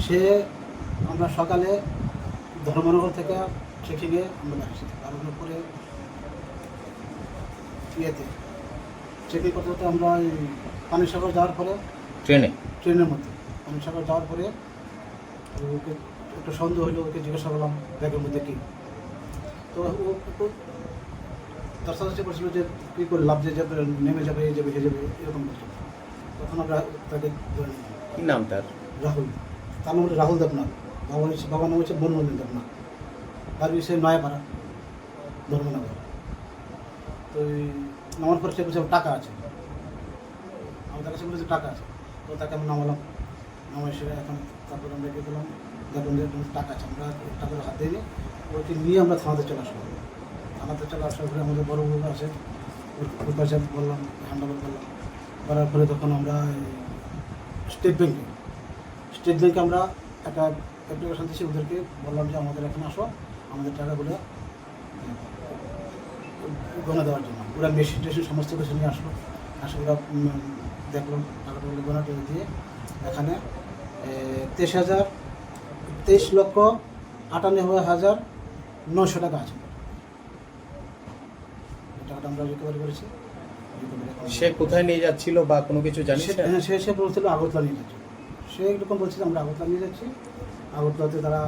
সে আমরা সকালে ধর্মনগর থেকে ট্রেকিংয়ে আমরা আসি, তার উপরে ইয়েতে ট্রেকিং করতে করতে আমরা পানিসাগর যাওয়ার পরে ট্রেনের মধ্যে পানিসাগর যাওয়ার পরে ওকে একটু সন্দেহ হলো, ওকে জিজ্ঞাসা করলাম ব্যাগের মধ্যে কী। তো ও একটু তার সাথে বলছিল যে কী করে লাভ যে যাবে, নেমে যাবে, এই যাবে, হে যাবে, এরকম বলছিল। তখন আমরা তাকে ধরে নিলাম। কী নাম তার? রাহুল। তার নাম হচ্ছে রাহুল দেবনাথ। বাবার নাম হচ্ছে বনমন্দির দেবনাথ। তার বিষয়ে নয়াপাড়া ধর্মনগর। তো এই নামার পরে সে বলছে টাকা আছে, আমার তার কাছে বলেছে টাকা আছে। তো তাকে আমি নামালাম, নামাই সেটা এখন তারপরে আমরা কী করলাম, দেখলাম যে টাকা আছে, আমরা টাকার হাত দিয়ে ওকে নিয়ে আমরা থানাতে চলে আসলাম। থানাতে চলে আসার পরে আমাদের বড় বড় আছে, ওর কাছে বললাম, হ্যান্ডওভার করলাম। করার পরে তখন আমরা স্টেট ব্যাঙ্কে আমরা একটা অ্যাপ্লিকেশন দিয়েছি, ওদেরকে বললাম যে আমাদের এখানে আসো, আমাদের টাকাগুলো গণা দেওয়ার জন্য। ওরা মেশিন টেশিন সমস্ত কিছু নিয়ে আসলো, ওরা দেখলো টাকাগুলো গণা টেনে দিয়ে এখানে 23,98,900 টাকা আছে। টাকাটা আমরা রিকভারি করেছি। সে কোথায় নিয়ে যাচ্ছিল বা কোনো কিছু জানিস? হ্যাঁ, সে বলছিল আগরতলা নিয়ে যাচ্ছিল। সে এরকম বলছিল আমরা আগরতলা নিয়ে যাচ্ছি, আগরতলাতে তারা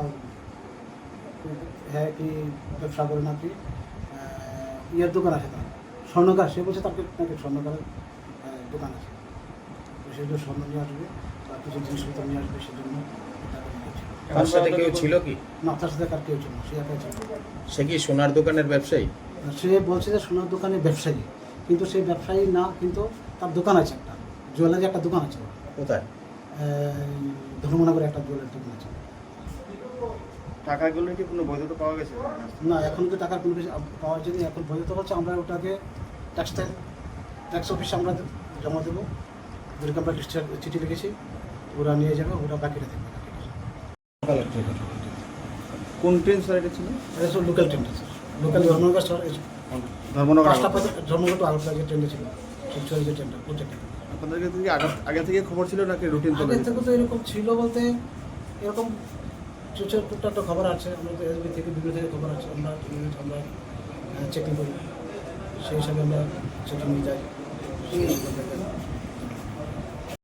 হ্যাঁ কি ব্যবসা করে নাকি ইয়ের দোকান আছে, তার স্বর্ণকার। সে বলছে তাকে নাকি স্বর্ণকারের দোকান আছে, সেই জন্য স্বর্ণ নিয়ে আসবে বা কিছু জিনিসপত্র নিয়ে আসবে, সেজন্য তার সাথে কেউ ছিল কি? না, তার সাথে আর কেউ ছিল না, সে একাই ছিল। সে কি সোনার দোকানের ব্যবসায়ী? সে বলছে যে সোনার দোকানের ব্যবসায়ী, কিন্তু সেই ব্যবসায়ী না, কিন্তু তার দোকান আছে একটা, জুয়েলারি একটা দোকান আছে। কোথায়? ধর্মনগরে একটা জুয়েলারি দোকান আছে। টাকাগুলো কি কোনো বৈধতা পাওয়া গেছে? না, এখন তো টাকার কোনো কিছু পাওয়া যায়নি। এখন বৈধতা হচ্ছে আমরা ওটাকে ট্যাক্স অফিসে আমরা জমা দেবো, ওদেরকে আমরা চিঠি লিখেছি, ওরা নিয়ে যাবে, ওরা বাকিটা দেবে। কোন ট্রেন স্যার এটা ছিল? এটা সব লোকাল ট্রেনটা, sir local Dharmanagar Dharmanagar. Dharmanagar to Agartala যে ট্রেনটা ছিল, শিবচরের যে ট্রেনটা, ওই ট্রেনটা। আপনাদের কি আগে থেকে খবর ছিল নাকি রুটিন? আগে থেকে তো এরকম ছিল বলতে, এরকম টুকটাক খবর আছে, আমরা তো এসবি থেকে বিভিন্ন থেকে খবর আছে, আমরা চেকিং করি, সেই হিসাবে আমরা চেকিং নিয়ে যাই।